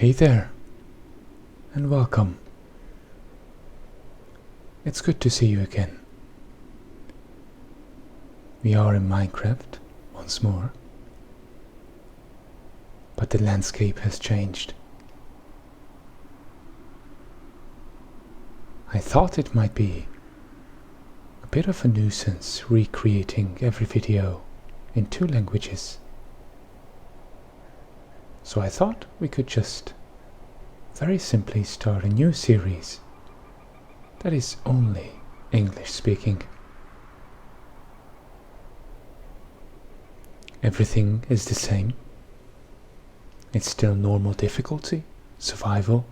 Hey there, and welcome. It's good to see you again. We are in Minecraft once more, but the landscape has changed. I thought it might be a bit of a nuisance recreating every video in 2 languages. So I thought we could just very simply start a new series that is only English speaking. Everything is the same. It's still normal difficulty, survival.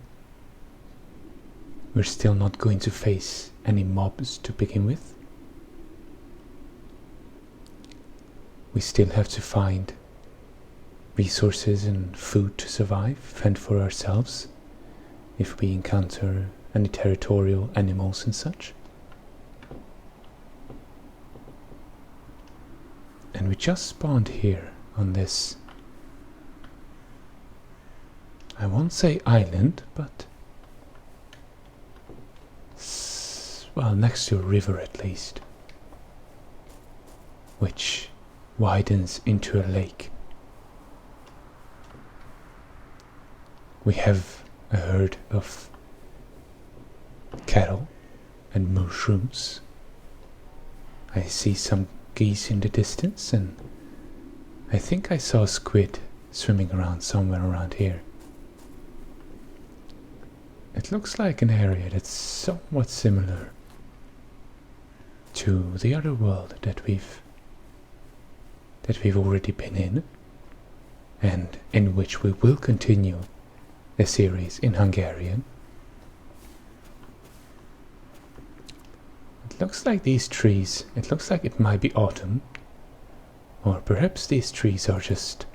We're still not going to face any mobs to begin with. We still have to find resources and food to survive, fend for ourselves if we encounter any territorial animals and such. And we just spawned here on this, I won't say island, but well, next to a river at least, which widens into a lake. We have a herd of cattle and mushrooms. I see some geese in the distance, and I think I saw a squid swimming around somewhere around here. It looks like an area that's somewhat similar to the other world that we've already been in, and in which we will continue a series in Hungarian. It looks like these trees, it looks like it might be autumn, or perhaps these trees are just,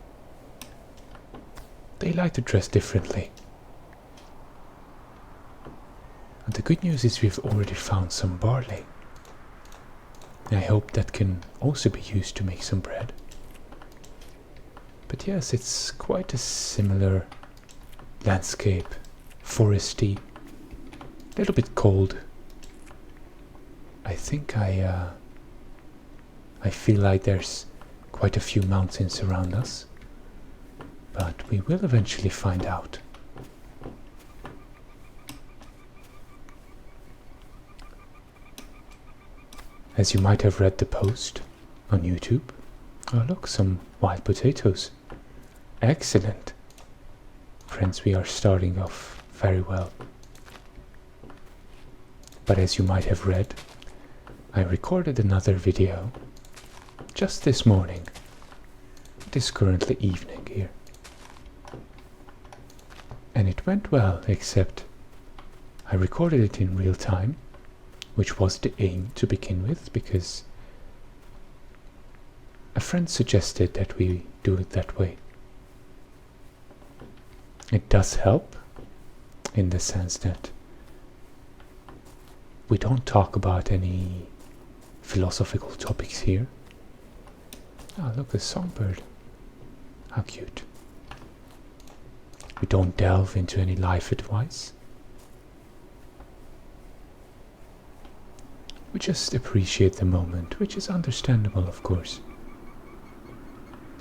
they like to dress differently. And the good news is we've already found some barley. I hope that can also be used to make some bread. But yes, it's quite a similar landscape, foresty, a little bit cold. I think I feel like there's quite a few mountains around us, but we will eventually find out. As you might have read the post on YouTube. Oh look, some wild potatoes. Excellent. Friends, we are starting off very well. But as you might have read, I recorded another video just this morning. It is currently evening here. And it went well, except I recorded it in real time, which was the aim to begin with, because a friend suggested that we do it that way. It does help in the sense that we don't talk about any philosophical topics here. Oh, look, a songbird. How cute. We don't delve into any life advice. We just appreciate the moment, which is understandable, of course.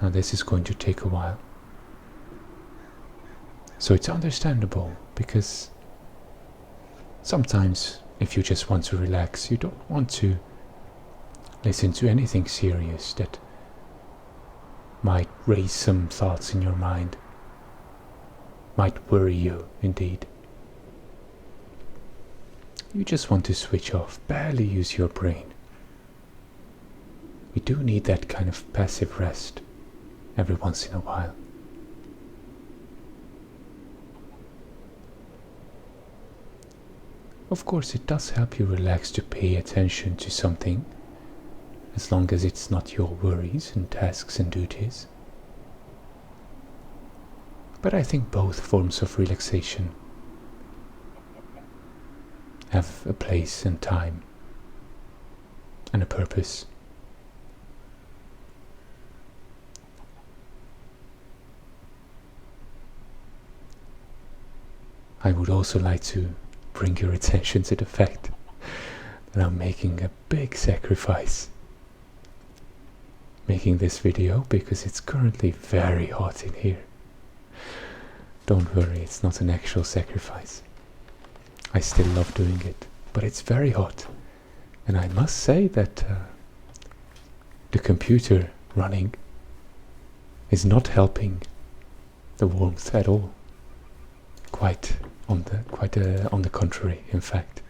Now this is going to take a while. So it's understandable, because sometimes if you just want to relax, you don't want to listen to anything serious that might raise some thoughts in your mind, might worry you indeed. You just want to switch off, barely use your brain. We do need that kind of passive rest every once in a while. Of course, it does help you relax to pay attention to something, as long as it's not your worries and tasks and duties. But I think both forms of relaxation have a place and time and a purpose. I would also like to bring your attention to the fact that I'm making a big sacrifice making this video because it's currently very hot in here. Don't worry, it's not an actual sacrifice. I still love doing it, but it's very hot. And I must say that the computer running is not helping the warmth at all. Quite on the contrary, in fact.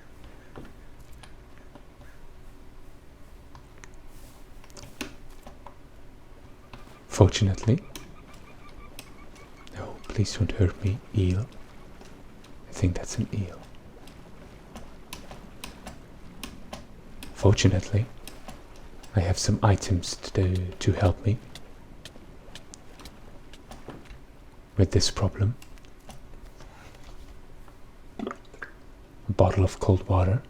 Fortunately, no, please don't hurt me, eel. I think that's an eel. Fortunately, I have some items to help me with this problem. A bottle of cold water.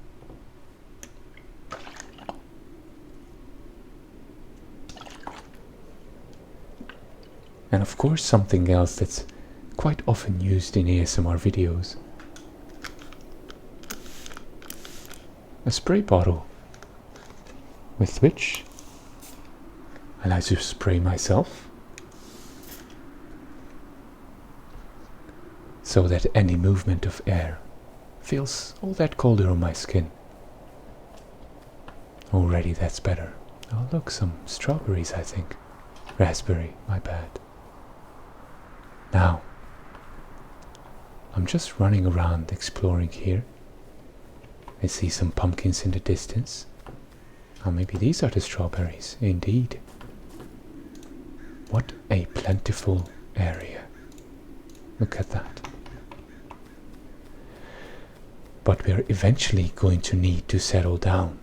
And of course something else that's quite often used in ASMR videos. A spray bottle with which I like to spray myself so that any movement of air feels all that colder on my skin. Already that's better. Oh look, some strawberries I think. Raspberry, my bad. Now, I'm just running around exploring here. I see some pumpkins in the distance. Oh, maybe these are the strawberries, indeed. What a plentiful area. Look at that. But we're eventually going to need to settle down.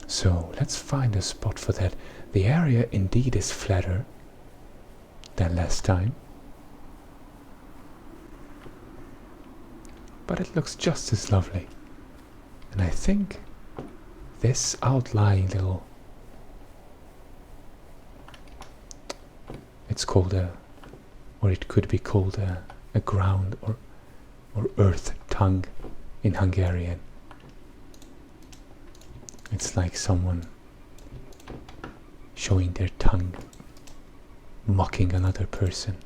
So let's find a spot for that. The area indeed is flatter than last time, but it looks just as lovely. And I think this outlying little, it's called or it could be called a ground or earth tongue in Hungarian. It's like someone showing their tongue, mocking another person.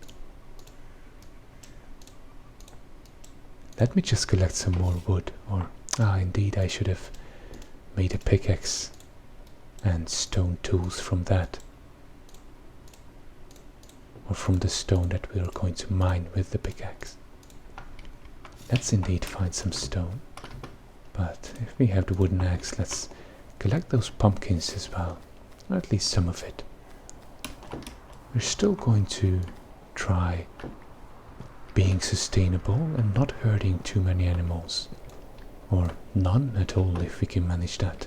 Let me just collect some more wood, indeed I should have made a pickaxe and stone tools from that, or from the stone that we are going to mine with the pickaxe. Let's indeed find some stone, but if we have the wooden axe, let's collect those pumpkins as well, or at least some of it. We're still going to try being sustainable and not hurting too many animals, or none at all if we can manage that.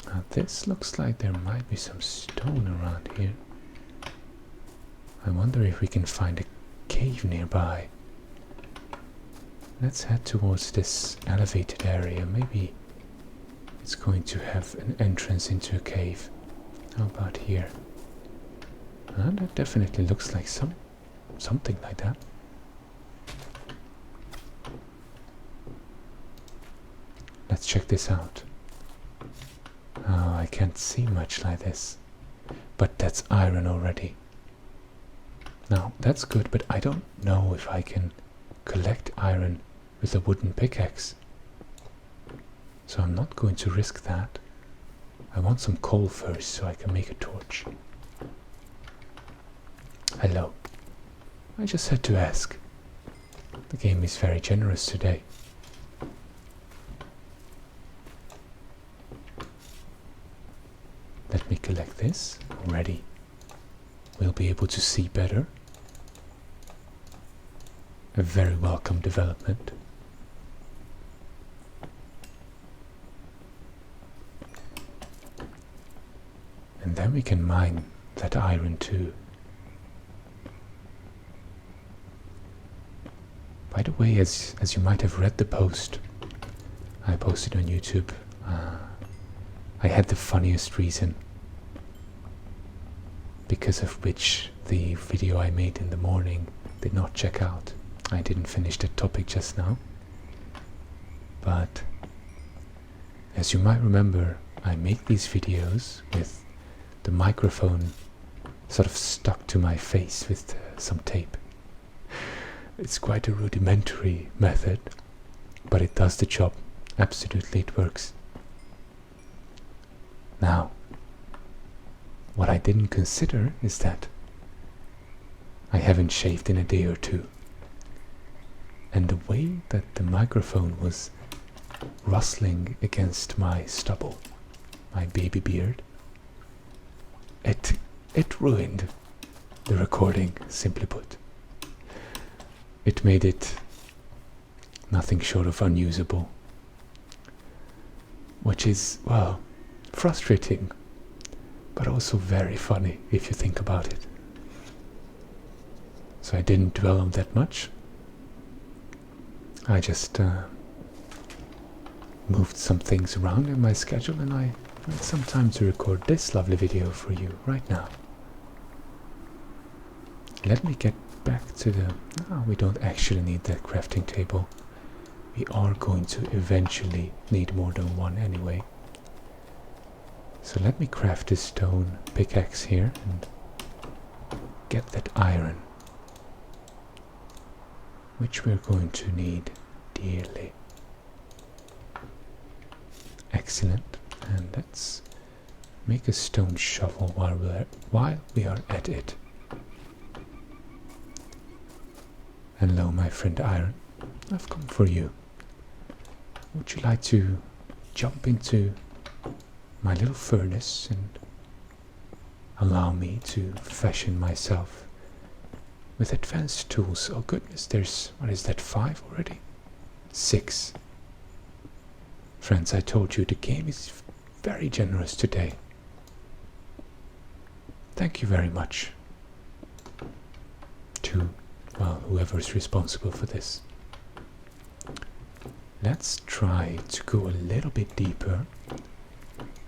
Now this looks like there might be some stone around here. I wonder if we can find a cave nearby. Let's head towards this elevated area. Maybe it's going to have an entrance into a cave. How about here? That definitely looks like something like that. Let's check this out. Oh, I can't see much like this. But that's iron already. Now, that's good, but I don't know if I can collect iron with a wooden pickaxe. So I'm not going to risk that. I want some coal first so I can make a torch. Hello. I just had to ask. The game is very generous today. Let me collect this already. We'll be able to see better. A very welcome development. And then we can mine that iron too. By the way, as you might have read the post I posted on YouTube, I had the funniest reason because of which the video I made in the morning did not check out. I didn't finish that topic just now. But as you might remember, I make these videos with the microphone sort of stuck to my face with some tape. It's quite a rudimentary method, but it does the job. Absolutely, it works. Now, what I didn't consider is that I haven't shaved in a day or two. And the way that the microphone was rustling against my stubble, my baby beard, it ruined the recording, simply put. It made it nothing short of unusable, which is, well, frustrating, but also very funny if you think about it. So I didn't dwell on that much. I just moved some things around in my schedule, and I had some time to record this lovely video for you right now. Let me get back to the... we don't actually need that crafting table. We are going to eventually need more than one anyway. So let me craft this stone pickaxe here and get that iron, which we're going to need dearly. Excellent. And let's make a stone shovel while we are at it. Hello, my friend Iron. I've come for you. Would you like to jump into my little furnace and allow me to fashion myself with advanced tools? Oh goodness, there's, what is that, 5 already? 6. Friends, I told you the game is very generous today. Thank you very much to, well, whoever's responsible for this. Let's try to go a little bit deeper.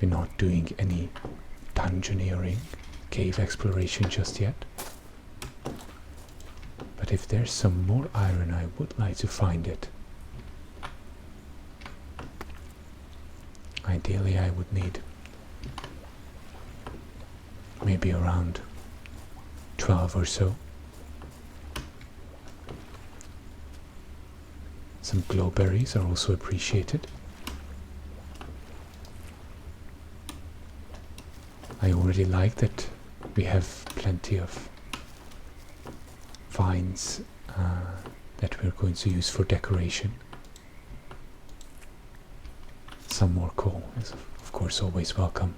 We're not doing any dungeoneering, cave exploration just yet. But if there's some more iron, I would like to find it. Ideally, I would need maybe around 12 or so. Some glowberries are also appreciated. I already like that we have plenty of vines that we're going to use for decoration. Some more coal is of course always welcome.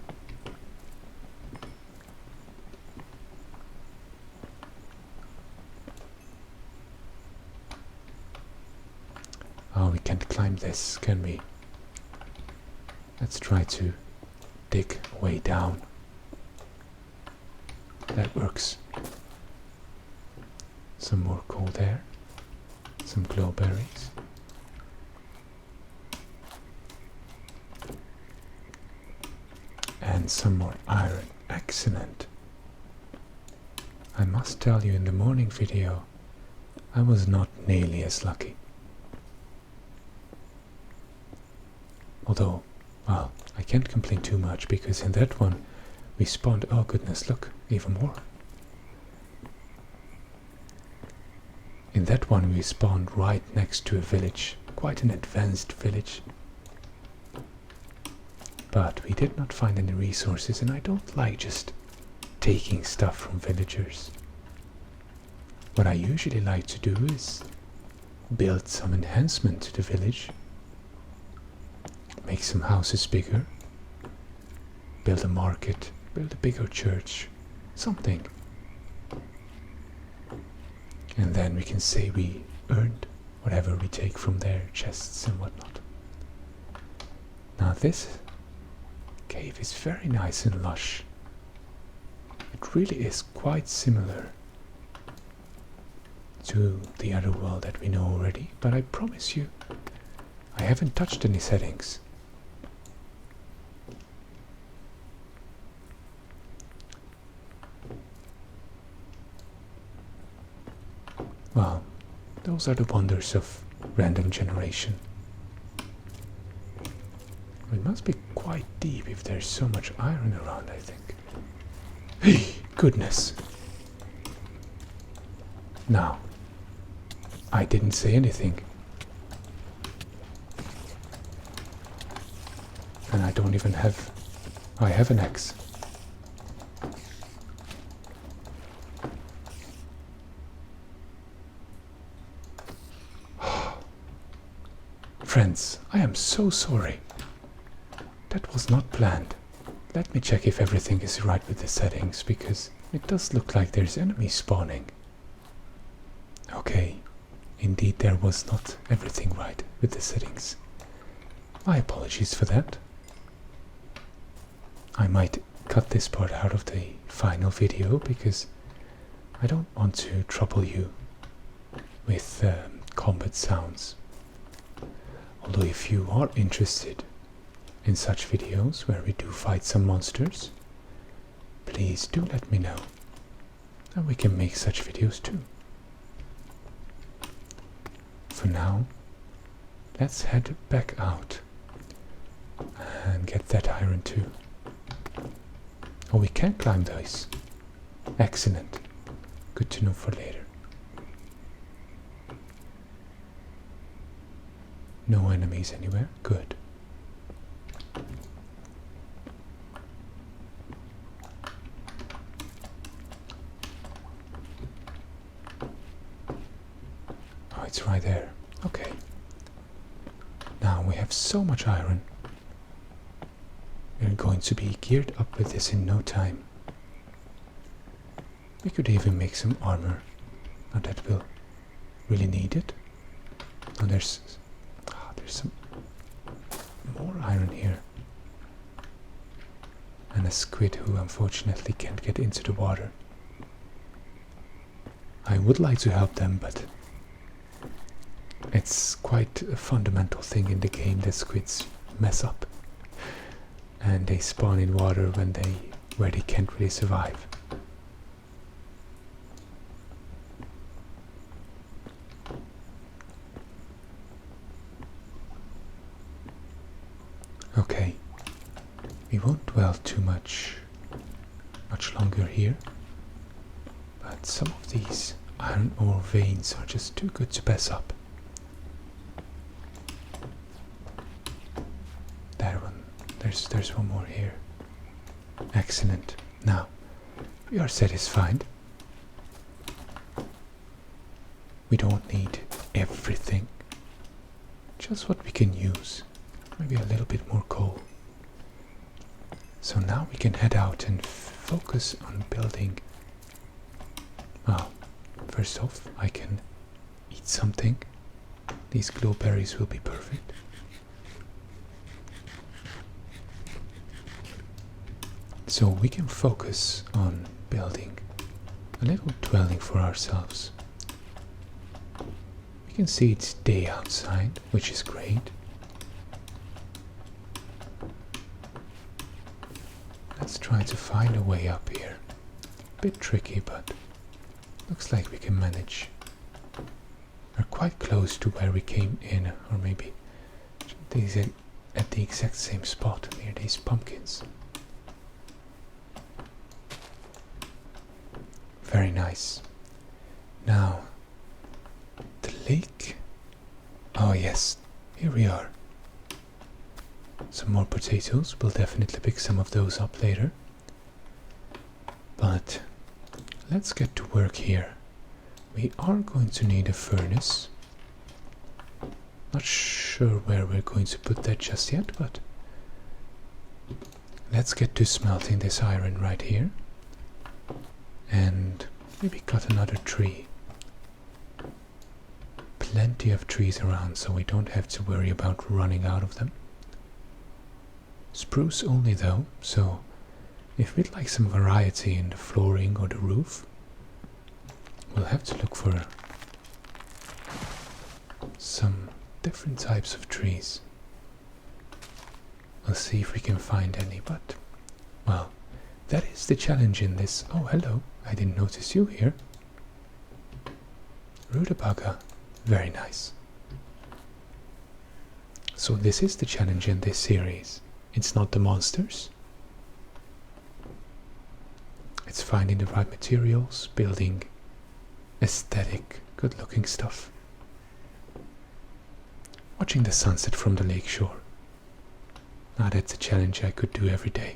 Oh, we can't climb this, can we? Let's try to dig way down. That works. Some more coal there. Some glowberries. And some more iron. Excellent. I must tell you, in the morning video, I was not nearly as lucky. Although, well, I can't complain too much, because in that one we spawned, oh goodness, look, even more. In that one we spawned right next to a village, quite an advanced village. But we did not find any resources, and I don't like just taking stuff from villagers. What I usually like to do is build some enhancement to the village, make some houses bigger, build a market, build a bigger church, something. And then we can say we earned whatever we take from their chests and whatnot. Now this cave is very nice and lush. It really is quite similar to the other world that we know already, but I promise you, I haven't touched any settings. Well, those are the wonders of random generation. It must be quite deep if there's so much iron around, I think. Hey, goodness! Now, I didn't say anything. And I don't even have... I have an axe. Friends, I am so sorry. That was not planned. Let me check if everything is right with the settings, because it does look like there's enemies spawning. Okay, indeed there was not everything right with the settings. My apologies for that. I might cut this part out of the final video, because I don't want to trouble you with combat sounds. Although if you are interested in such videos where we do fight some monsters, please do let me know, and we can make such videos too. For now, let's head back out and get that iron too. Oh, we can climb those. Excellent. Good to know for later. No enemies anywhere. Good. Oh, it's right there. Okay. Now we have so much iron. We're going to be geared up with this in no time. We could even make some armor. Now that we'll really need it. Oh, there's some more iron here. And a squid who unfortunately can't get into the water. I would like to help them, but it's quite a fundamental thing in the game that squids mess up. And they spawn in water where they can't really survive. Okay, we won't dwell too much longer here, but some of these iron ore veins are just too good to pass up. There's one more here. Excellent. Now, we are satisfied. We don't need everything, just what we can use. Maybe a little bit more coal. So now we can head out and focus on building. Well, first off, I can eat something. These glowberries will be perfect. So we can focus on building a little dwelling for ourselves. We can see it's day outside, which is great. Let's try to find a way up here. A bit tricky, but looks like we can manage. We're quite close to where we came in, or maybe these at the exact same spot near these pumpkins. Very nice. Now, the lake. Oh yes, here we are. Some more potatoes. We'll definitely pick some of those up later. But let's get to work here. We are going to need a furnace. Not sure where we're going to put that just yet, but let's get to smelting this iron right here. And maybe cut another tree. Plenty of trees around, so we don't have to worry about running out of them. Spruce only though, so if we'd like some variety in the flooring or the roof, we'll have to look for some different types of trees. We'll see if we can find any, but, well, that is the challenge in this. Oh, hello. I didn't notice you here. Rutabaga, very nice. So this is the challenge in this series. It's not the monsters. It's finding the right materials, building aesthetic, good-looking stuff. Watching the sunset from the lakeshore. Now that's a challenge I could do every day.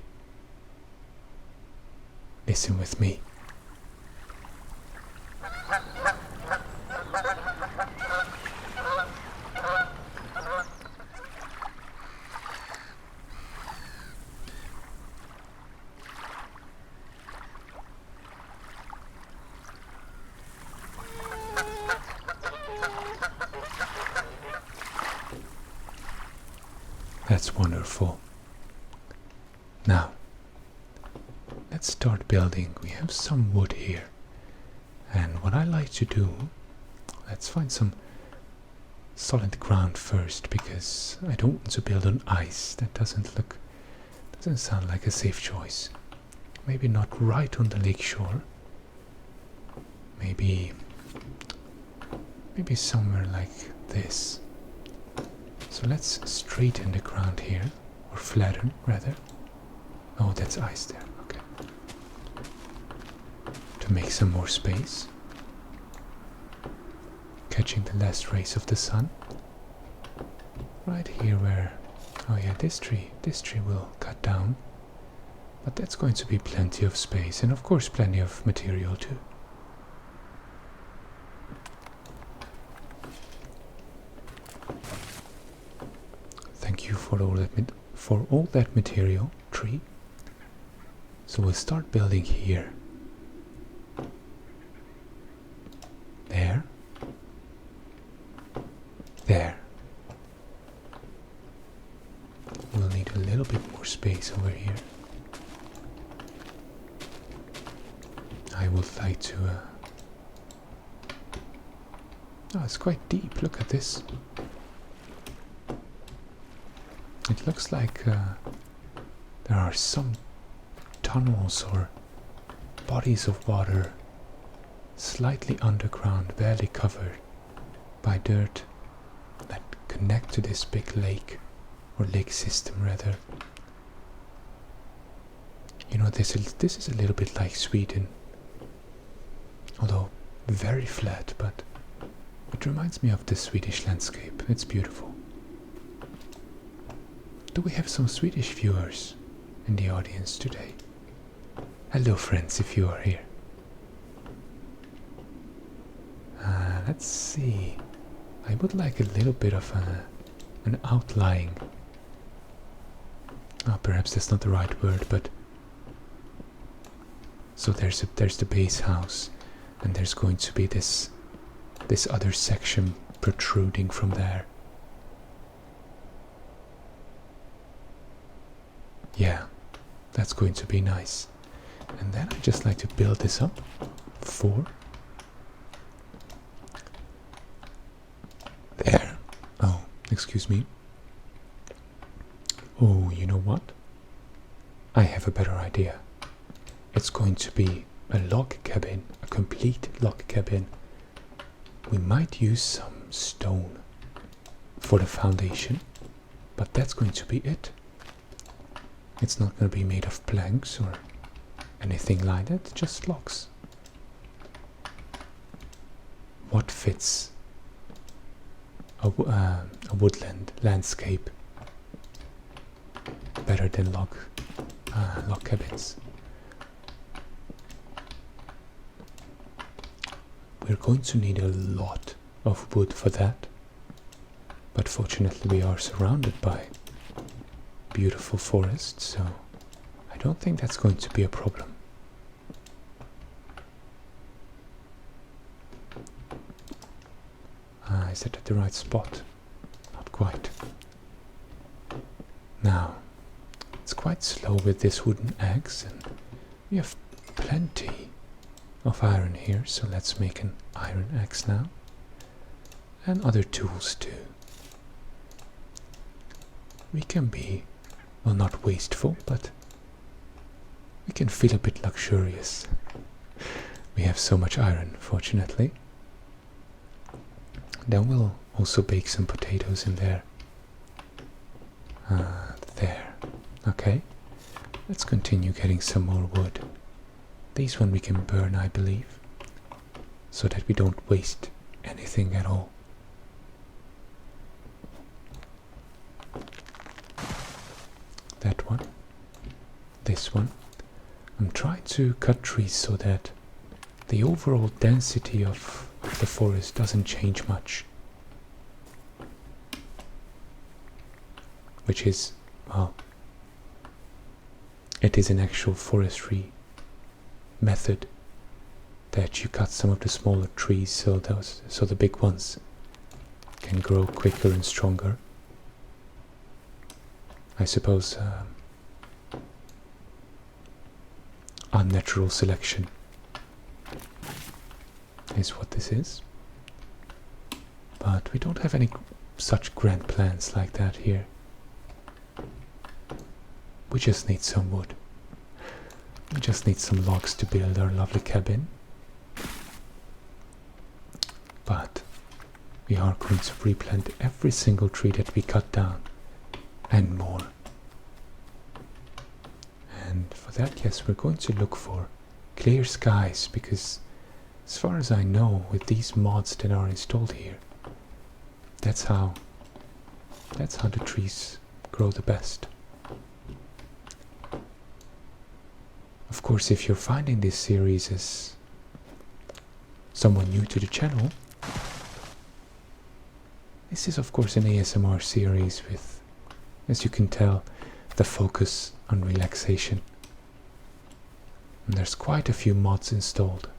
Listen with me. That's wonderful. Now, let's start building. We have some wood here. And what I like to do, let's find some solid ground first, because I don't want to build on ice. That doesn't sound like a safe choice. Maybe not right on the lakeshore. Maybe somewhere like this. So let's straighten the ground here, or flatten rather. Oh, that's ice there, okay. To make some more space. Catching the last rays of the sun. Right here where, oh yeah, this tree will cut down. But that's going to be plenty of space, and of course plenty of material too. Thank you for all that material, tree. So we'll start building here. There. There. We'll need a little bit more space over here. I would like to... Oh, it's quite deep. Look at this. It looks like there are some tunnels or bodies of water slightly underground, barely covered by dirt, that connect to this big lake, or lake system rather. You know, this is a little bit like Sweden, although very flat, but it reminds me of the Swedish landscape. It's beautiful. Do we have some Swedish viewers in the audience today? Hello friends, if you are here. Let's see. I would like a little bit of an outlying... Oh, perhaps that's not the right word, but... So there's the base house, and there's going to be this other section protruding from there. Yeah, that's going to be nice. And then I just like to build this up. 4. There. Oh, excuse me. Oh, you know what? I have a better idea. It's going to be a log cabin, a complete log cabin. We might use some stone for the foundation, but that's going to be it. It's not going to be made of planks or anything like that, just logs. What fits a woodland landscape better than log cabins? We're going to need a lot of wood for that, but fortunately we are surrounded by beautiful forest, so I don't think that's going to be a problem. Is it at the right spot? Not quite. Now, it's quite slow with this wooden axe, and we have plenty of iron here, so let's make an iron axe now. And other tools too. We can be, well, not wasteful, but we can feel a bit luxurious. We have so much iron, fortunately. Then we'll also bake some potatoes in there. There. Okay. Let's continue getting some more wood. These one we can burn, I believe, so that we don't waste anything at all. That one. This one. I'm trying to cut trees so that the overall density of the forest doesn't change much. Which is, well, it is an actual forestry method that you cut some of the smaller trees so the big ones can grow quicker and stronger. I suppose unnatural selection is what this is. But we don't have any such grand plans like that here. We just need some wood. We just need some logs to build our lovely cabin. But we are going to replant every single tree that we cut down, and more. And for that, yes, we're going to look for clear skies, because as far as I know, with these mods that are installed here, that's how the trees grow the best. Of course, if you're finding this series as someone new to the channel, this is of course an ASMR series with, as you can tell, the focus on relaxation. And there's quite a few mods installed.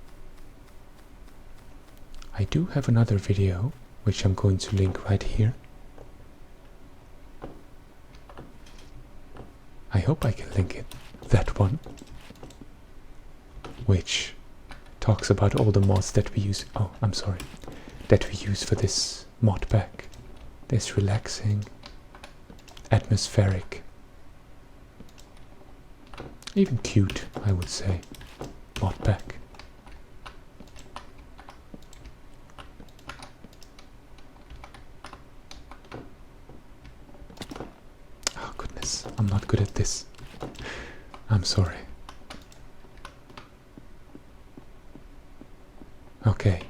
I do have another video, which I'm going to link right here. I hope I can link it, that one, which talks about all the mods that we use. Oh, I'm sorry, that we use for this mod pack. This relaxing, atmospheric, even cute, I would say, mod pack. Oh goodness, I'm not good at this. I'm sorry. Okay.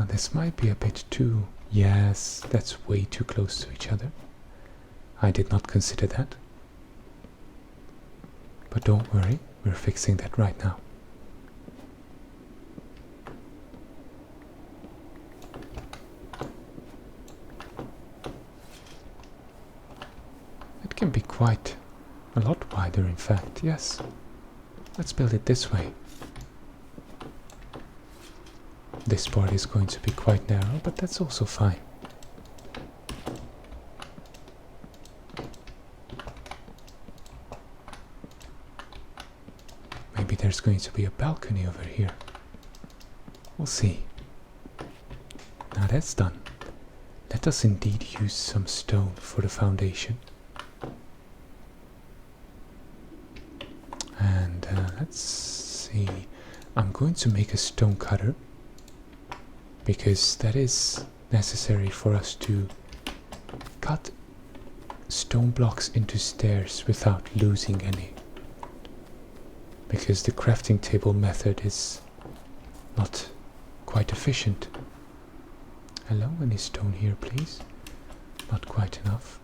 This might be a bit too... Yes, that's way too close to each other. I did not consider that. But don't worry, we're fixing that right now. It can be quite a lot wider, in fact, yes. Let's build it this way. This part is going to be quite narrow, but that's also fine. Maybe there's going to be a balcony over here. We'll see. Now that's done. Let us indeed use some stone for the foundation. And let's see. I'm going to make a stone cutter, because that is necessary for us to cut stone blocks into stairs without losing any. Because the crafting table method is not quite efficient. Hello, any stone here, please? Not quite enough.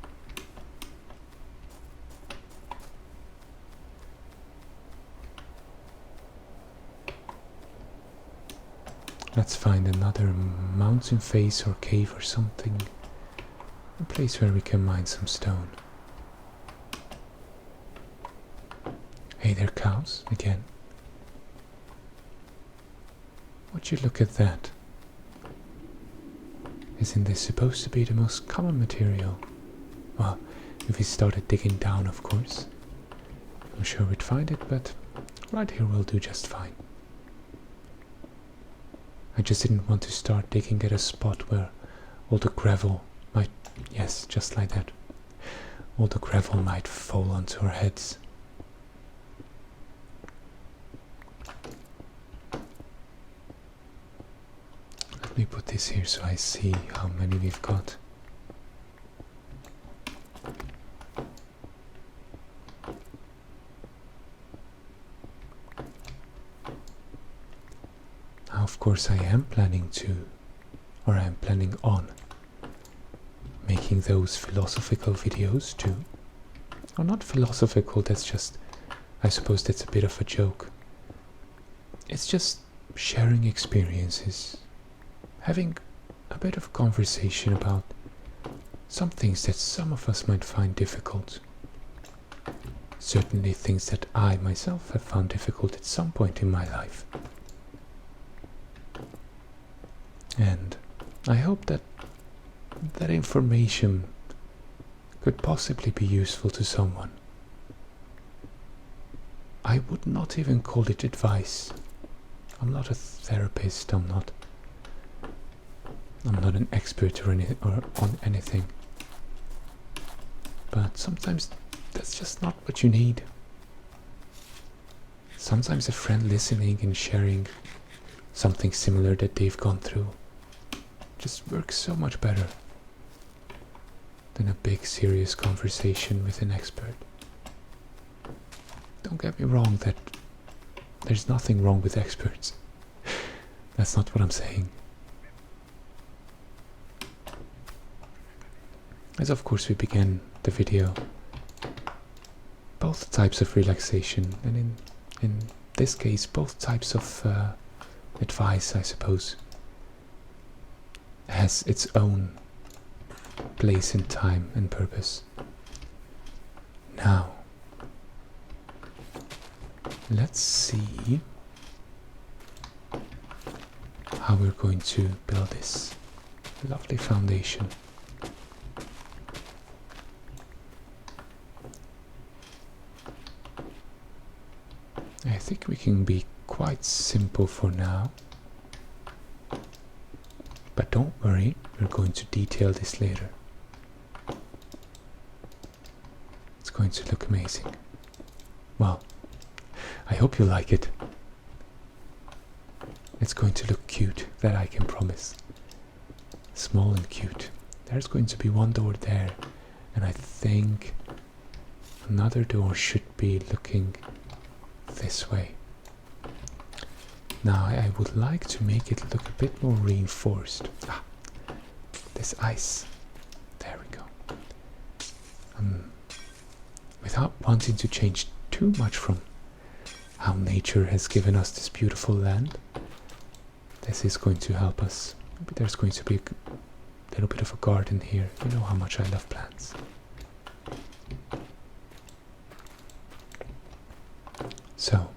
Let's find another mountain face or cave or something. A place where we can mine some stone. Hey there, cows, again. Would you look at that? Isn't this supposed to be the most common material? Well, if we started digging down, of course. I'm sure we'd find it, but right here will do just fine. I just didn't want to start digging at a spot where all the gravel might... Yes, just like that. All the gravel might fall onto our heads. Let me put this here so I see how many we've got. Now, of course, I am planning on making those philosophical videos too. Or not philosophical, that's just, I suppose that's a bit of a joke. It's just sharing experiences, having a bit of conversation about some things that some of us might find difficult. Certainly things that I myself have found difficult at some point in my life. And I hope that that information could possibly be useful to someone. I would not even call it advice. I'm not a therapist, I'm not an expert or on anything. But sometimes that's just not what you need. Sometimes a friend listening and sharing something similar that they've gone through just works so much better than a big serious conversation with an expert. Don't get me wrong that there's nothing wrong with experts. That's not what I'm saying. As of course we began the video, both types of relaxation, and in this case both types of advice, I suppose, has its own place in time and purpose. Now, let's see how we're going to build this lovely foundation. I think we can be quite simple for now. But don't worry, we're going to detail this later. It's going to look amazing. Well, I hope you like it. It's going to look cute, that I can promise. Small and cute. There's going to be one door there, and I think another door should be looking this way. Now I would like to make it look a bit more reinforced. This ice. There we go. Without wanting to change too much from how nature has given us this beautiful land, this is going to help us. Maybe there's going to be a little bit of a garden here. You know how much I love plants. So,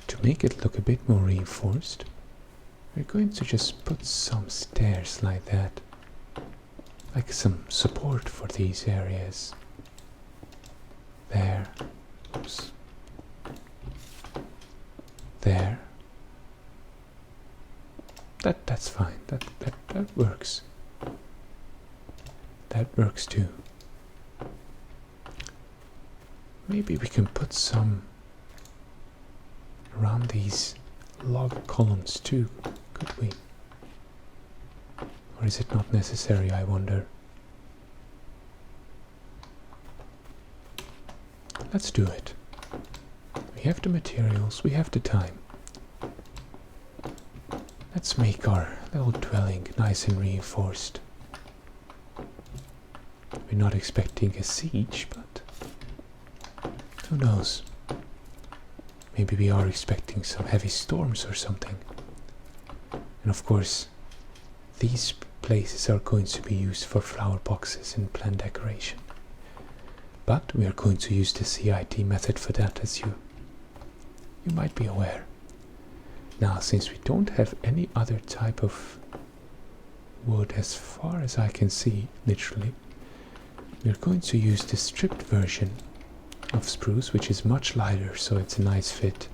to make it look a bit more reinforced, we're going to just put some stairs like that, like some support for these areas. There. Oops. There. That's fine. That works. That works too. Maybe we can put some around these log columns too, could we? Or is it not necessary, I wonder? Let's do it. We have the materials, we have the time. Let's make our little dwelling nice and reinforced. We're not expecting a siege, but who knows? Maybe we are expecting some heavy storms or something. And of course, these places are going to be used for flower boxes and plant decoration. But we are going to use the CIT method for that, as you might be aware. Now, since we don't have any other type of wood as far as I can see, literally, we're going to use the stripped version of spruce, which is much lighter, so it's a nice fit.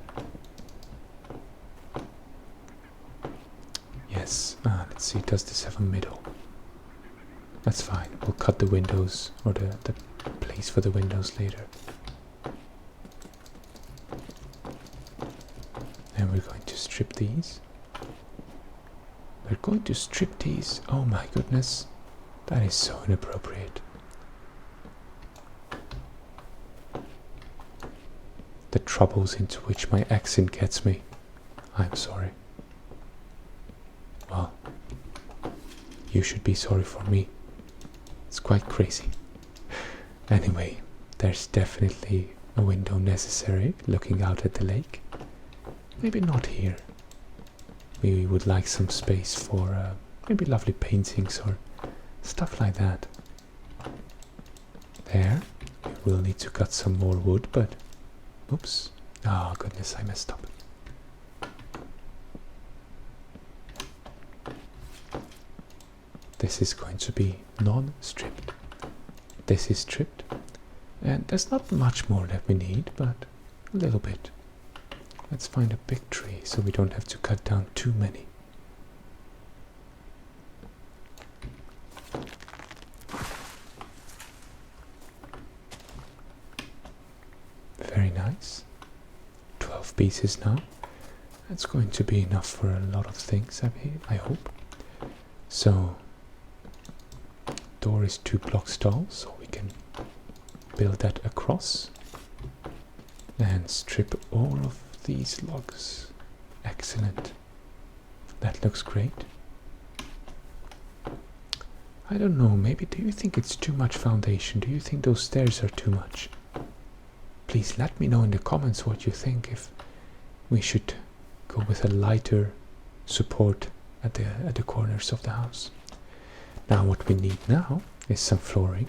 Yes, let's see, does this have a middle? That's fine, we'll cut the windows, or the place for the windows later. And we're going to strip these. We're going to strip these. Oh my goodness. That is so inappropriate. The troubles into which my accent gets me. I'm sorry. Well, you should be sorry for me. It's quite crazy. Anyway, there's definitely a window necessary looking out at the lake. Maybe not here. We would like some space for maybe lovely paintings or stuff like that. There. We will need to cut some more wood, but... Oops. Oh goodness, I messed up. This is going to be non-stripped. This is stripped. And there's not much more that we need, but a little bit. Let's find a big tree so we don't have to cut down too many. Very nice. 12 pieces now. That's going to be enough for a lot of things, I hope. So, door is 2 blocks tall, so we can build that across and strip all of these logs. Excellent. That looks great. I don't know, maybe do you think it's too much foundation? Do you think those stairs are too much? Please let me know in the comments what you think, if we should go with a lighter support at the corners of the house. Now what we need now is some flooring.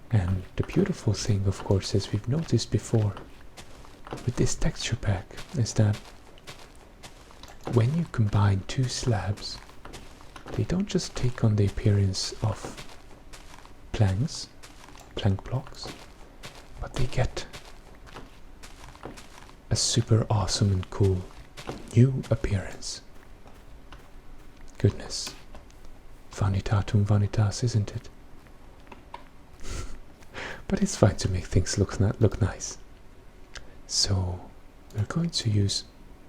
And the beautiful thing, of course, as we've noticed before with this texture pack, is that when you combine 2 slabs, they don't just take on the appearance of plank blocks, but they get a super awesome and cool new appearance. Goodness. Vanitatum vanitas, isn't it? But it's fine to make things look nice. So we're going to use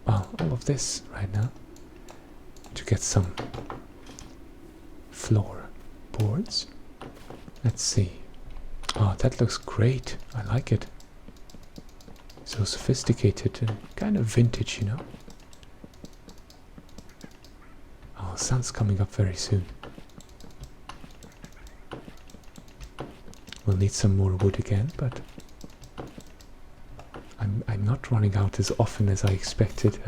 all of this right now to get some floor boards. Let's see. Oh, that looks great. I like it. So sophisticated and kind of vintage, you know. Oh, sun's coming up very soon. We'll need some more wood again, but I'm not running out as often as I expected.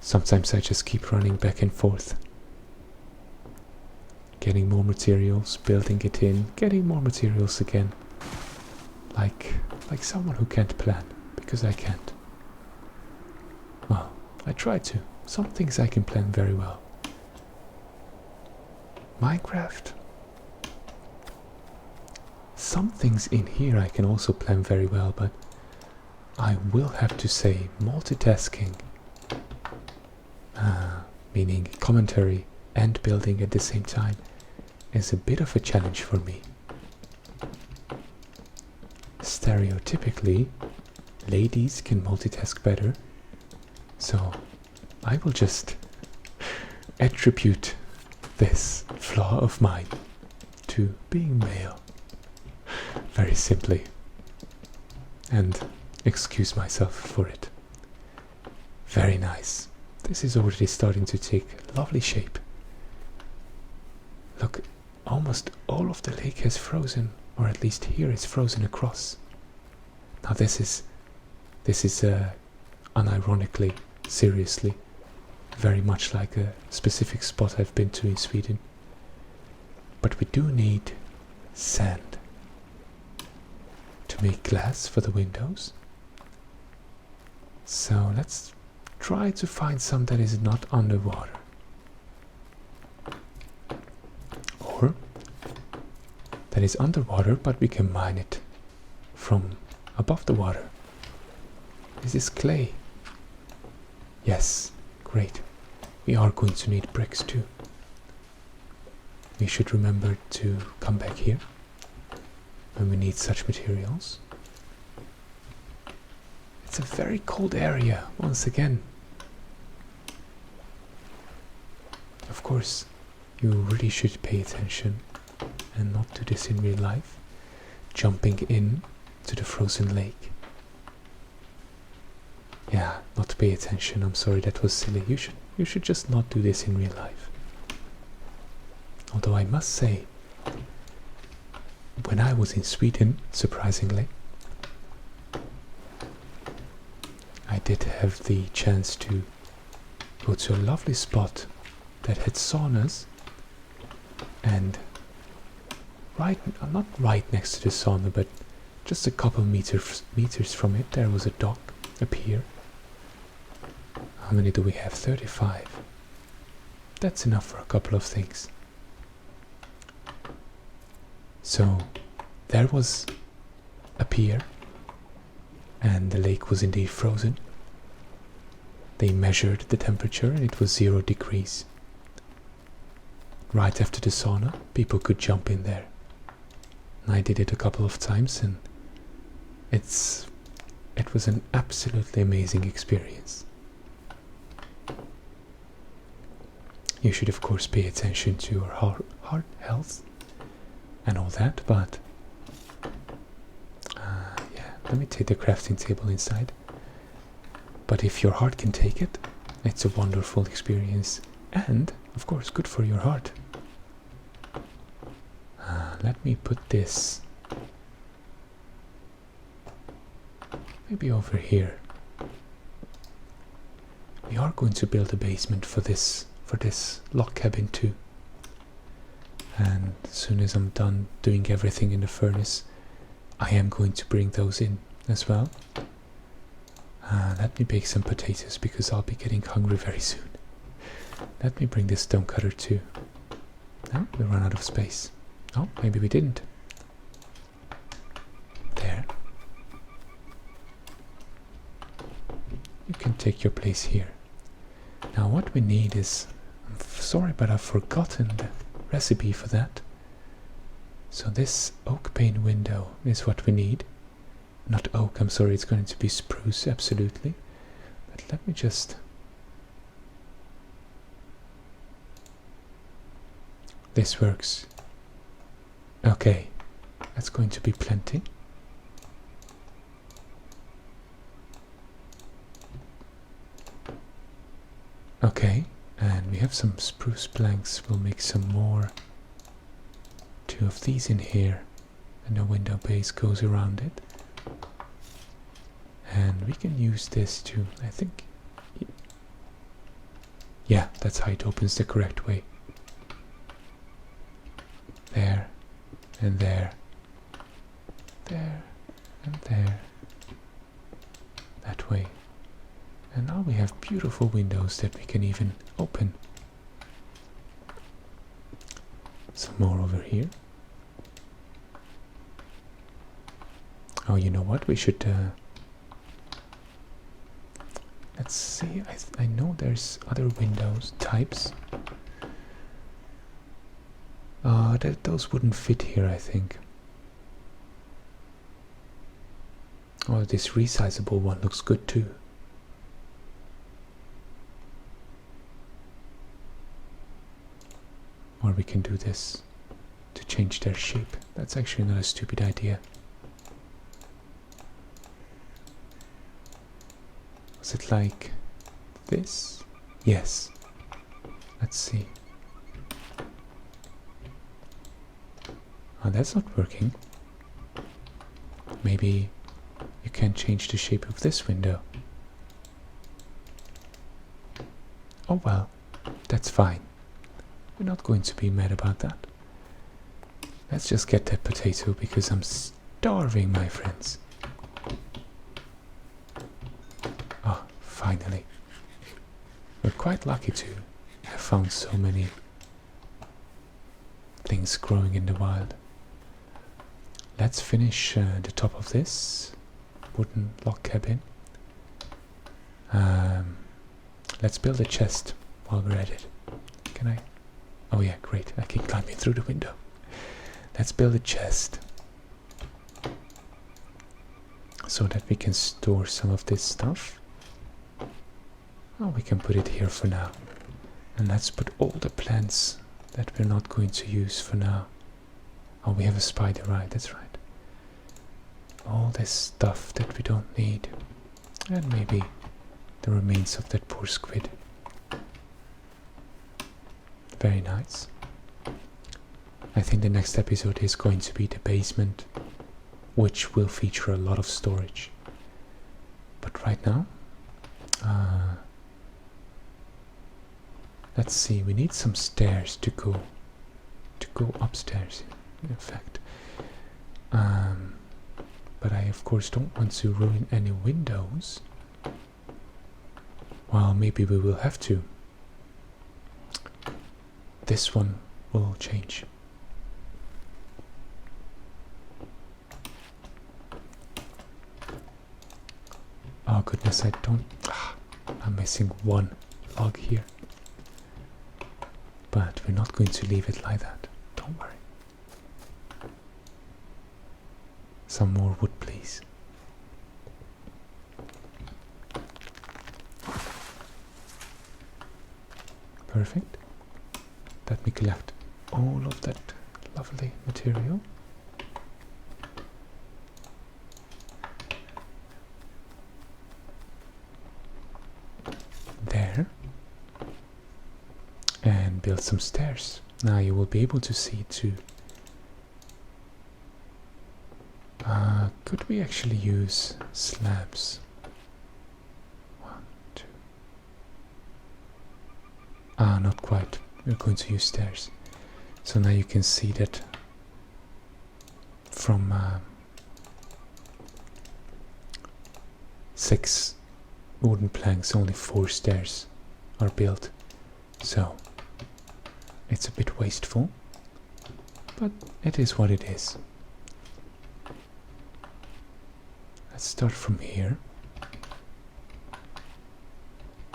Sometimes I just keep running back and forth. Getting more materials, building it in, getting more materials again. Like someone who can't plan, because I can't. Well, I try to. Some things I can plan very well. Minecraft. Some things in here I can also plan very well, but I will have to say multitasking, meaning commentary and building at the same time, is a bit of a challenge for me. Stereotypically, ladies can multitask better, so I will just attribute this flaw of mine to being male, very simply, and excuse myself for it. Very nice. This is already starting to take lovely shape. Look, almost all of the lake has frozen, or at least here it's frozen across. Now this is unironically, seriously, very much like a specific spot I've been to in Sweden. But we do need sand to make glass for the windows. So let's try to find some that is not underwater. Or that is underwater, but we can mine it from above the water. Is this clay? Yes, great. We are going to need bricks too. We should remember to come back here when we need such materials. It's a very cold area, once again. course, you really should pay attention and not do this in real life. Jumping in to the frozen lake. Yeah, not pay attention. I'm sorry, that was silly. You should just not do this in real life. Although I must say, when I was in Sweden, surprisingly, I did have the chance to go to a lovely spot that had saunas, and not right next to the sauna, but just a couple meters from it, there was a dock, a pier. How many do we have? 35. That's enough for a couple of things. So there was a pier, and the lake was indeed frozen. They measured the temperature and it was 0 degrees. Right after the sauna, people could jump in there. And I did it a couple of times, and it was an absolutely amazing experience. You should of course pay attention to your heart health and all that, but yeah, let me take the crafting table inside. But if your heart can take it, it's a wonderful experience, and of course good for your heart. Let me put this maybe over here. We are going to build a basement for this log cabin too. And as soon as I'm done doing everything in the furnace, I am going to bring those in as well. Let me bake some potatoes because I'll be getting hungry very soon. Let me bring this stone cutter too. No, we ran out of space. Oh, maybe we didn't. There. You can take your place here. Now what we need is, I'm sorry but I've forgotten the recipe for that. So this oak pane window is what we need. Not oak, I'm sorry, it's going to be spruce, absolutely. But let me just... This works. Okay, that's going to be plenty. Okay, and we have some spruce planks. We'll make some more. 2 of these in here, and the window base goes around it. And we can use this to, I think... Yeah, that's how it opens the correct way. There, and there, there, and there. That way. And now we have beautiful windows that we can even open. Some more over here. Oh, you know what? We should... let's see. I know there's other windows types. Those wouldn't fit here, I think. Oh, this resizable one looks good too. Or we can do this to change their shape. That's actually not a stupid idea. Was it like this? Yes. Let's see. Oh, that's not working. Maybe you can change the shape of this window. Oh well, that's fine. We're not going to be mad about that. Let's just get that potato because I'm starving, my friends. Oh, finally. We're quite lucky to have found so many things growing in the wild. Let's finish the top of this wooden log cabin. Let's build a chest while we're at it. Can I? Oh yeah, great. I can climb in through the window. Let's build a chest so that we can store some of this stuff. Oh, we can put it here for now. And let's put all the plants that we're not going to use for now. Oh, we have a spider, right, that's right. All this stuff that we don't need. And maybe the remains of that poor squid. Very nice. I think the next episode is going to be the basement, which will feature a lot of storage. But right now, let's see, we need some stairs to go upstairs, in fact. But I of course don't want to ruin any windows. Well, maybe we will have to. This one will change. Oh goodness, I'm missing one log here. But we're not going to leave it like that. Don't worry. Some more wood, please. Perfect. Let me collect all of that lovely material. There. And build some stairs. Now you will be able to see too. Could we actually use slabs? 1, 2. Not quite. We're going to use stairs. So now you can see that from 6 wooden planks, only 4 stairs are built. So it's a bit wasteful, but it is what it is. Let's start from here.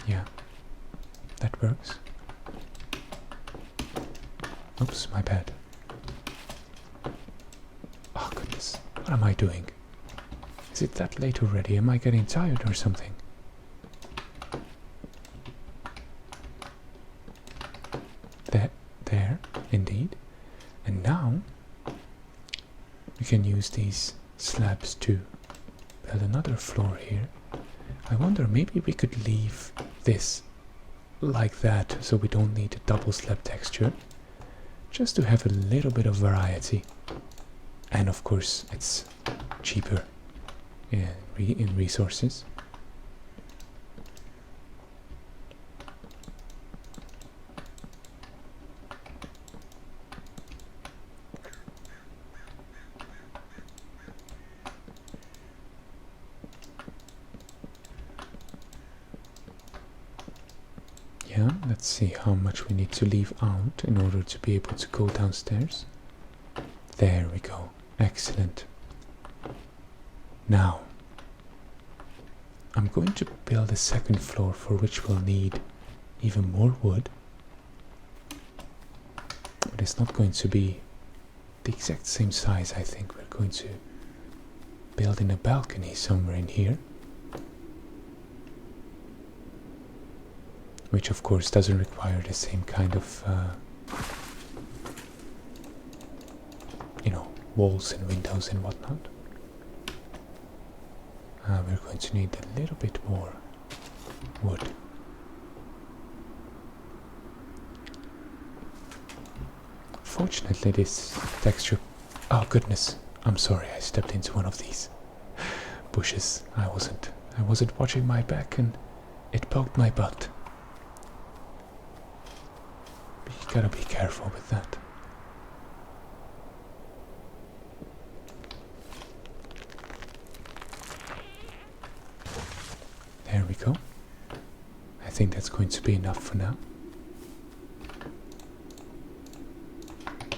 Yeah, that works. Oops, my bad. Oh goodness, what am I doing? Is it that late already? Am I getting tired or something? There, indeed. And now we can use these slabs to build another floor here. I wonder, maybe we could leave this like that so we don't need a double slab texture, just to have a little bit of variety. And of course it's cheaper in resources. Yeah, let's see how much we need to leave out in order to be able to go downstairs. There we go. Excellent. Now, I'm going to build a second floor for which we'll need even more wood. But it's not going to be the exact same size, I think. We're going to build in a balcony somewhere in here. Which of course doesn't require the same kind of, walls and windows and whatnot. We're going to need a little bit more wood. Fortunately this texture... Oh goodness, I'm sorry, I stepped into one of these bushes. I wasn't watching my back and it poked my butt. You gotta be careful with that. There we go. I think that's going to be enough for now.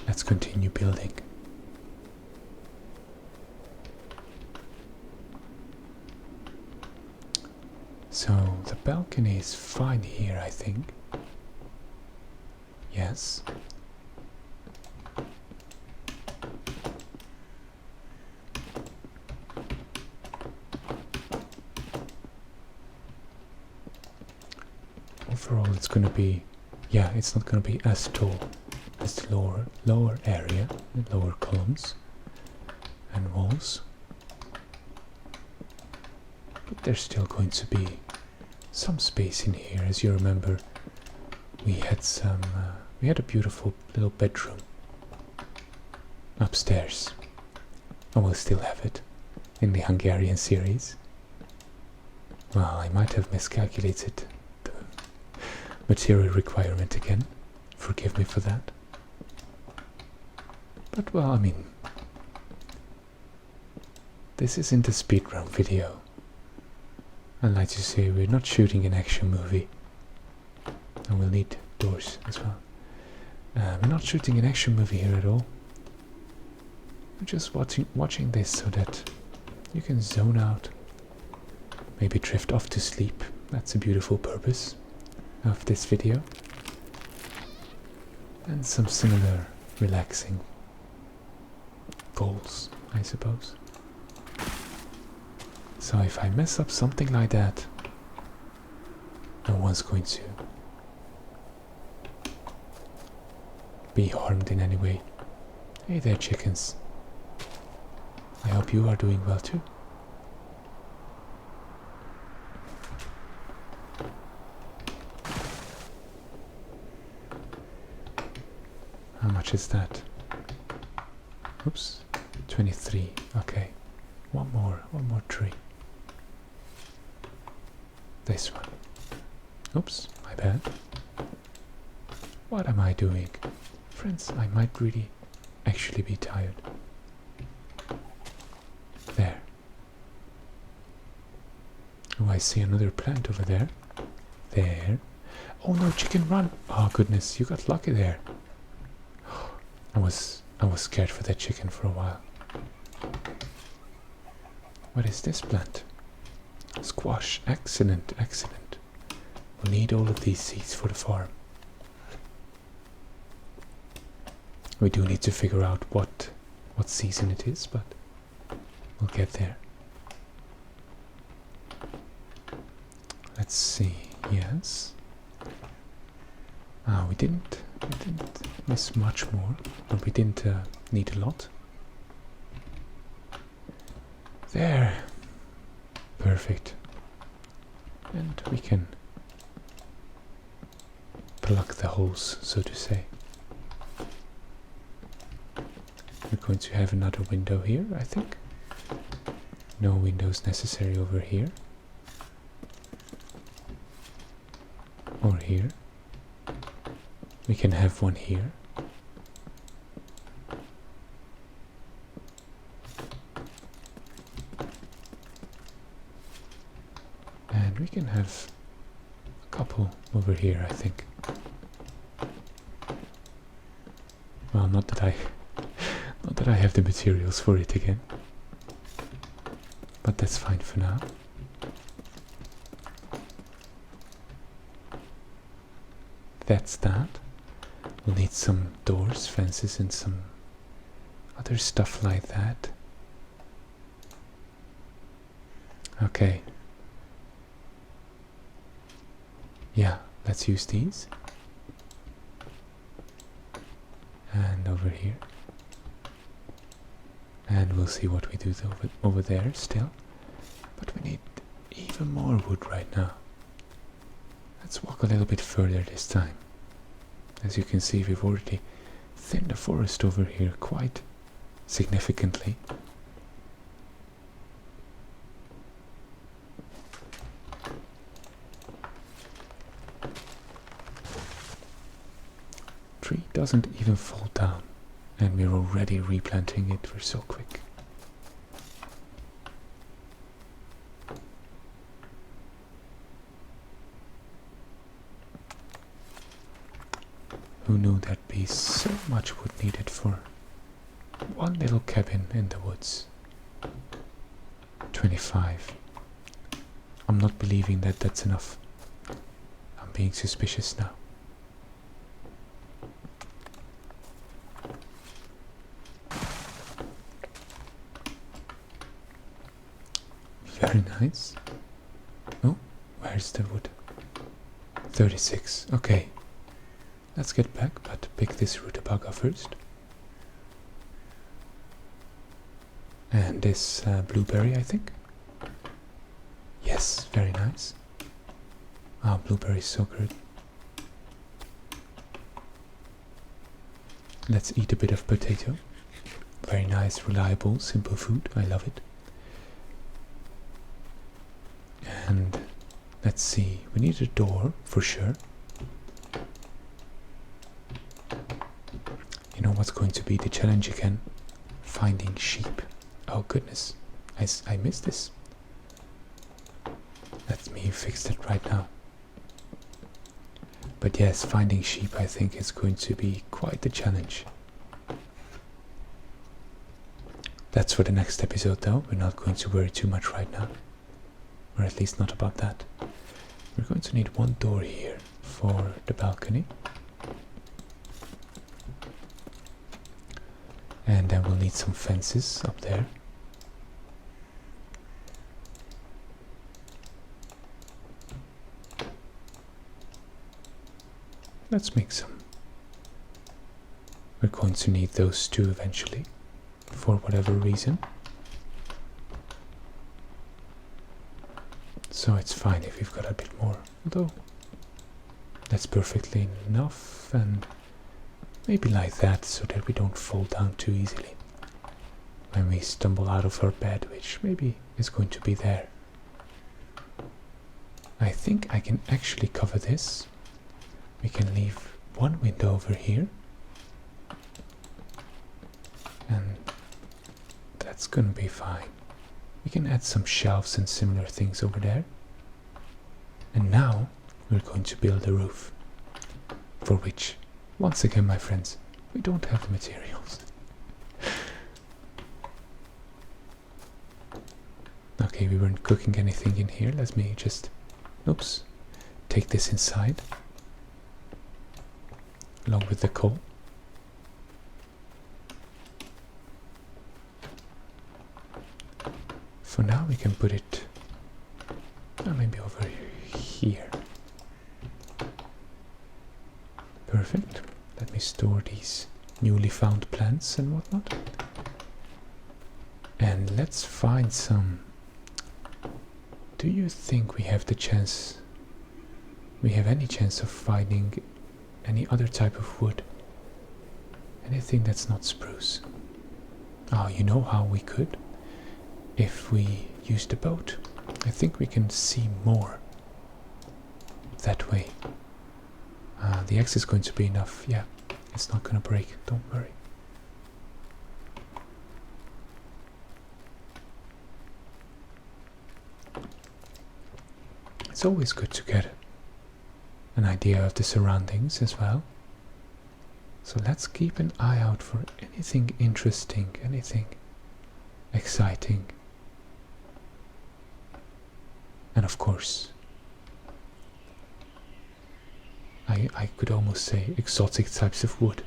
Let's continue building. So the balcony is fine here, I think. Yes. Overall it's going to be yeah, it's not going to be as tall as the lower area, the lower columns and walls, but there's still going to be some space in here. As you remember, we had a beautiful little bedroom upstairs, and we'll still have it in the Hungarian series. Well, I might have miscalculated the material requirement again. Forgive me for that. But well, I mean, this isn't a speedrun video. And like you say, we're not shooting an action movie. And we'll need doors as well. We're not shooting an action movie here at all. We're just watching this so that you can zone out. Maybe drift off to sleep. That's a beautiful purpose of this video. And some similar relaxing goals, I suppose. So if I mess up something like that, no one's going to be harmed in any way. Hey there, chickens. I hope you are doing well too. How much is that? Oops, 23. Okay, one more tree. This one. Oops, my bad. What am I doing? Friends, I might really actually be tired. There. Oh, I see another plant over there. There. Oh no, chicken, run! Oh goodness, you got lucky there. I was scared for that chicken for a while. What is this plant? Squash. Excellent, excellent. We'll need all of these seeds for the farm. We do need to figure out what season it is, but we'll get there. Let's see. Yes. We didn't miss much more, but we didn't need a lot. There. Perfect. And we can plug the holes, so to say. We're going to have another window here, I think. No windows necessary over here. Or here. We can have one here. And we can have a couple over here, I think. Well, not that I have the materials for it again. But that's fine for now. That's that. We'll need some doors, fences, and some other stuff like that. Okay. Yeah, let's use these. And over here. And we'll see what we do over there still. But we need even more wood right now. Let's walk a little bit further this time. As you can see, we've already thinned the forest over here quite significantly. Tree doesn't even fall down, and we're already replanting it. We're so quick. Who knew there'd be so much wood needed for one little cabin in the woods? 25. I'm not believing that that's enough. I'm being suspicious now. Very nice. Oh, where's the wood? 36. Okay. let's get back, but pick this rutabaga first. And this blueberry, I think. Yes, very nice. Ah, blueberry is so good. Let's eat a bit of potato. Very nice, reliable, simple food. I love it. And let's see, we need a door for sure. You know what's going to be the challenge again? Finding sheep. Oh goodness, I missed this. Let me fix that right now. But yes, finding sheep I think is going to be quite the challenge. That's for the next episode though, we're not going to worry too much right now. Or at least not about that. We're going to need one door here for the balcony. And then we'll need some fences up there. Let's make some. We're going to need those two eventually, for whatever reason. So it's fine if we've got a bit more, although that's perfectly enough, and maybe like that so that we don't fall down too easily when we stumble out of our bed, which maybe is going to be there. I think I can actually cover this. We can leave one window over here, and that's gonna be fine. We can add some shelves and similar things over there. And now we're going to build a roof, for which, once again my friends, we don't have the materials. Okay, we weren't cooking anything in here. Let me just, oops, take this inside along with the coal. For now we can put it maybe over here. Perfect. Let me store these newly found plants and whatnot. And let's find some. Do you think we have the chance? We have any chance of finding any other type of wood? Anything that's not spruce? Oh, you know how we could? If we use the boat, I think we can see more that way. The axe is going to be enough. Yeah, it's not going to break, don't worry. It's always good to get an idea of the surroundings as well. So let's keep an eye out for anything interesting, anything exciting. And of course, I could almost say exotic types of wood.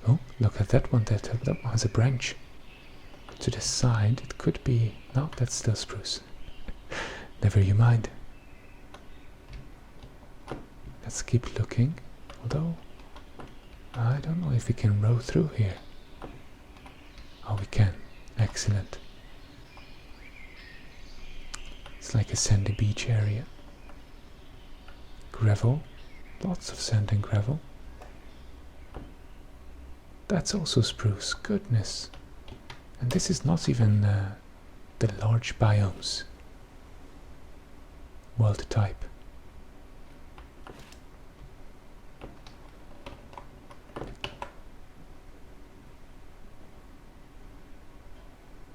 Oh, look at that one, that one has a branch. To the side, it could be, no, that's still spruce. Never you mind. Let's keep looking, although I don't know if we can row through here. Oh, we can. Excellent. It's like a sandy beach area. Gravel. Lots of sand and gravel. That's also spruce. Goodness. And this is not even the large biomes. World type.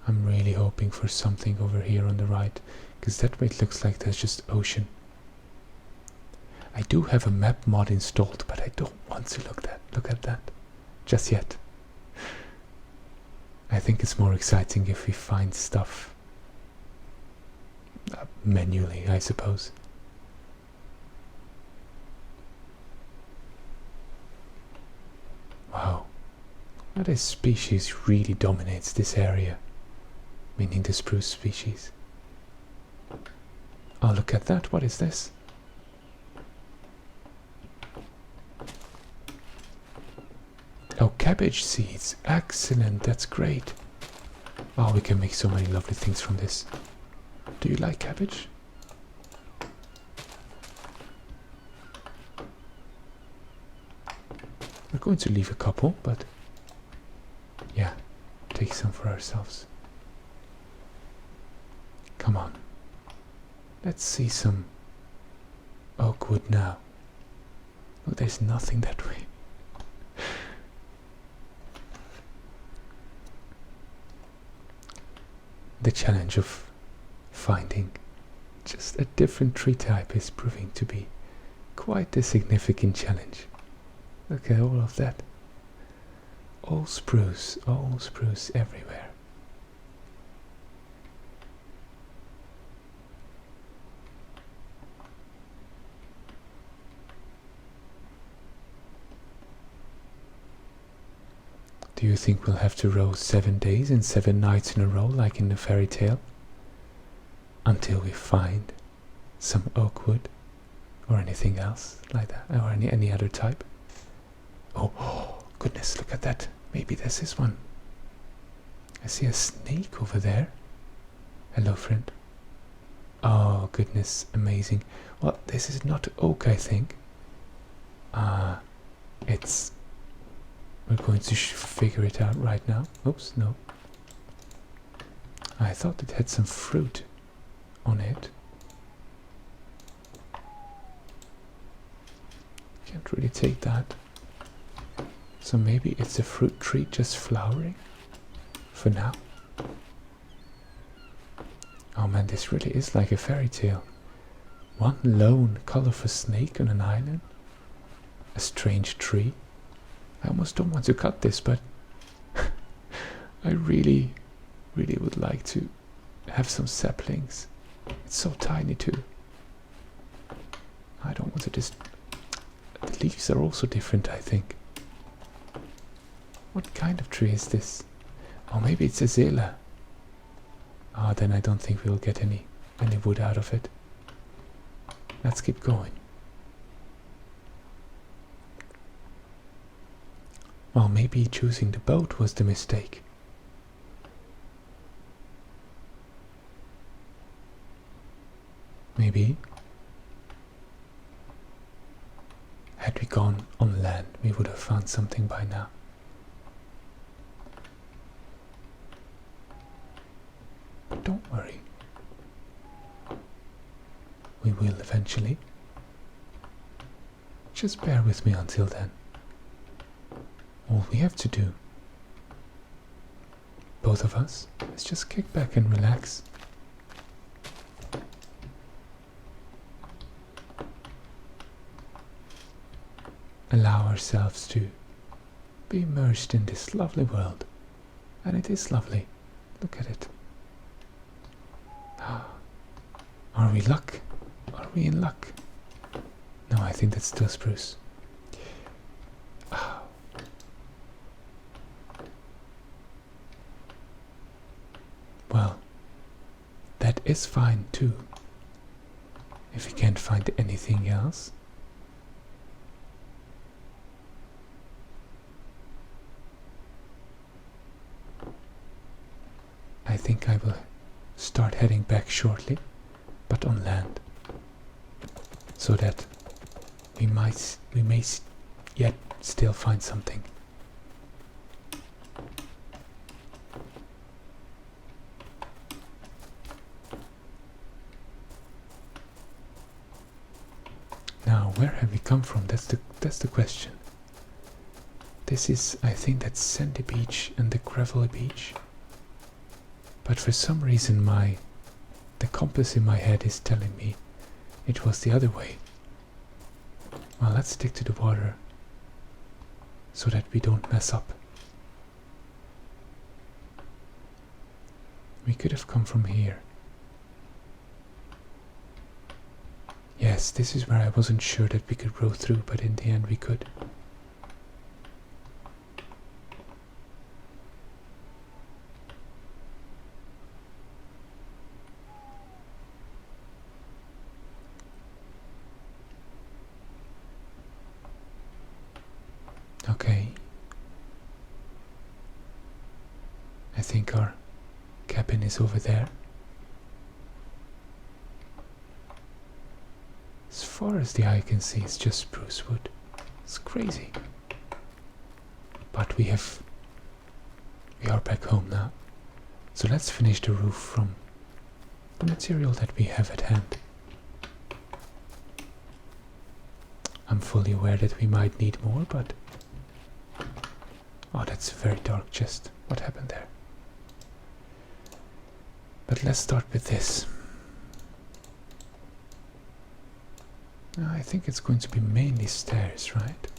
I'm really hoping for something over here on the right, because that way it looks like there's just ocean. I do have a map mod installed, but I don't want to look at that just yet. I think it's more exciting if we find stuff manually, I suppose. Wow, this species really dominates this area. Meaning the spruce species. Oh, look at that. What is this? cabbage seeds. Excellent, that's great. Oh, we can make so many lovely things from this. Do you like cabbage? We're going to leave a couple, but yeah, take some for ourselves. Come on. Let's see some oak wood now. Oh, there's nothing that way. The challenge of finding just a different tree type is proving to be quite a significant challenge. Look at all of that. All spruce everywhere. Do you think we'll have to row 7 days and 7 nights in a row like in the fairy tale? Until we find some oak wood or anything else like that, or any other type? Oh, goodness, look at that. Maybe this is one. I see a snake over there. Hello, friend. Oh, goodness, amazing. Well, this is not oak, I think. It's... We're going to figure it out right now. Oops, no. I thought it had some fruit on it. Can't really take that. So maybe it's a fruit tree just flowering for now. Oh man, this really is like a fairy tale. One lone colorful snake on an island. A strange tree. I almost don't want to cut this, but I really would like to have some saplings. It's so tiny too. I don't want to just... The leaves are also different, I think. What kind of tree is this? Oh, maybe it's a zela. Ah, then I don't think we'll get any wood out of it. Let's keep going. Well, maybe choosing the boat was the mistake. Maybe. Had we gone on land, we would have found something by now. But don't worry. We will eventually. Just bear with me until then. All we have to do, both of us, is just kick back and relax. Allow ourselves to be immersed in this lovely world. And it is lovely. Look at it. Are we luck? Are we in luck? No, I think that's still spruce. Well, that is fine too. If you can't find anything else. I think I will start heading back shortly, but on land, so that we may yet still find something. Now, where have we come from? That's the question. This is, I think, that's sandy beach and the gravelly beach. But for some reason the compass in my head is telling me it was the other way. Well, let's stick to the water so that we don't mess up. We could have come from here. Yes, this is where I wasn't sure that we could row through, but in the end we could. Okay. think our cabin is over there. As far as the eye can see, it's just spruce wood. It's crazy. But we are back home now. So let's finish the roof from the material that we have at hand. I'm fully aware that we might need more, but... Oh, that's a very dark chest. What happened there? But let's start with this. I think it's going to be mainly stairs, right?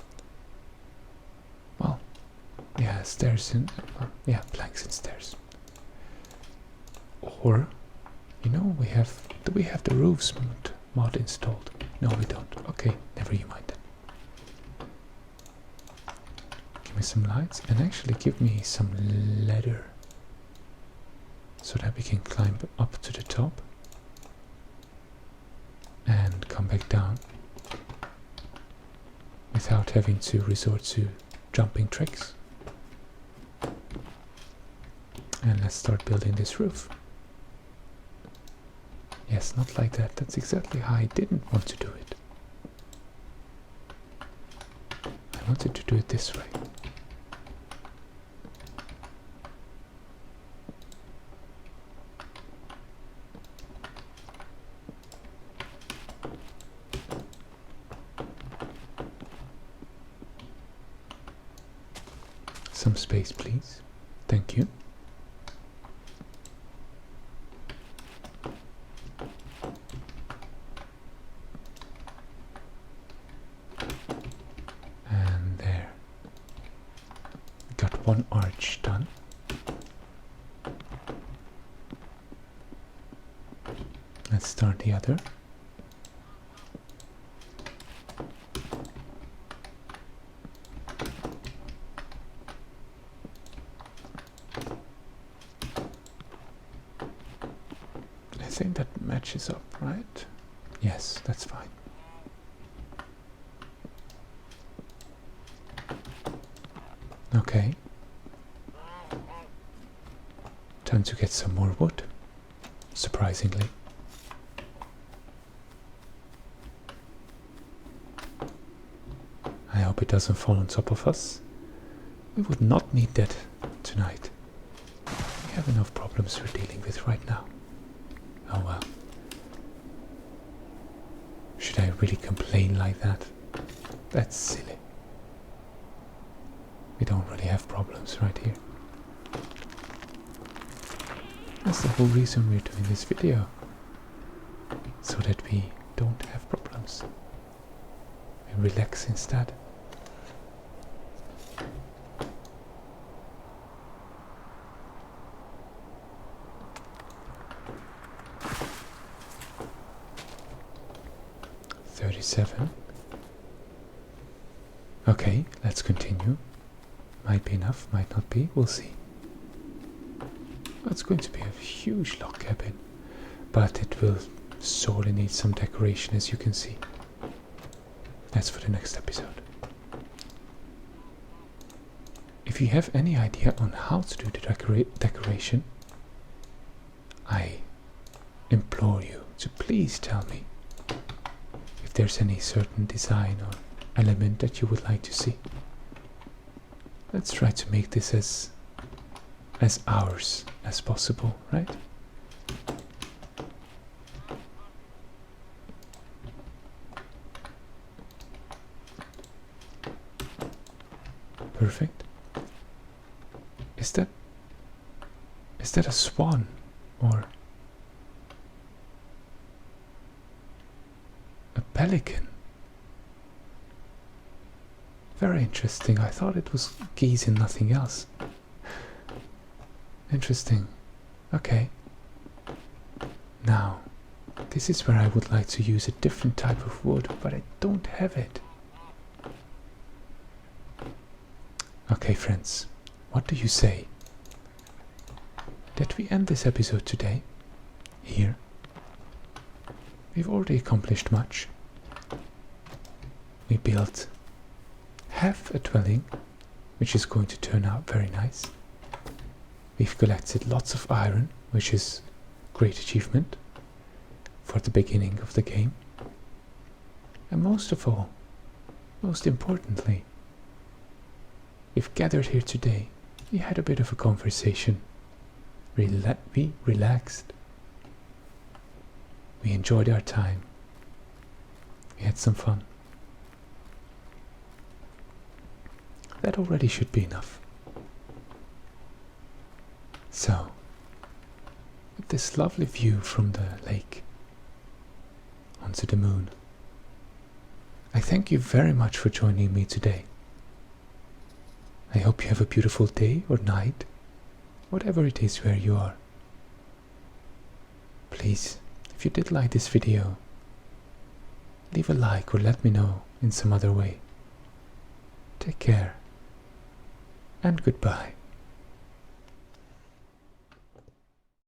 Well, yeah, stairs and... yeah, planks and stairs. Or, you know, do we have the roofs mod installed? No, we don't. Okay, never you mind then. Give me some lights and actually give me some ladder so that we can climb up to the top and come back down without having to resort to jumping tricks. And let's start building this roof. Yes, not like that. That's exactly how I didn't want to do it. I wanted to do it this way. Some space, please. Thank you. And there. Got one arch done. Let's start the other. I think that matches up, right? Yes, that's fine. Okay. Time to get some more wood, surprisingly. I hope it doesn't fall on top of us. We would not need that tonight. We have enough problems we're dealing with right now. Oh well. Should I really complain like that? That's silly. We don't really have problems right here. That's the whole reason we're doing this video. So that we don't have problems. We relax instead. Okay, let's continue. Might be enough, might not be, we'll see. It's going to be a huge log cabin, but it will sorely need some decoration, as you can see. That's for the next episode. If you have any idea on how to do the decoration, I implore you to please tell me if there's any certain design or element that you would like to see. Let's try to make this as ours as possible, right? Perfect. Is that a swan or a pelican? Very interesting. I thought it was geese and nothing else. Interesting. Okay. Now, this is where I would like to use a different type of wood, but I don't have it. Okay, friends, what do you say? That we end this episode today, here. We've already accomplished much. We built half a dwelling, which is going to turn out very nice. We've collected lots of iron, which is a great achievement for the beginning of the game. And most of all, most importantly, we've gathered here today. We had a bit of a conversation. We relaxed. We enjoyed our time. We had some fun. That already should be enough. So, with this lovely view from the lake onto the moon, I thank you very much for joining me today. I hope you have a beautiful day or night, whatever it is where you are. Please, if you did like this video, leave a like or let me know in some other way. Take care, and goodbye.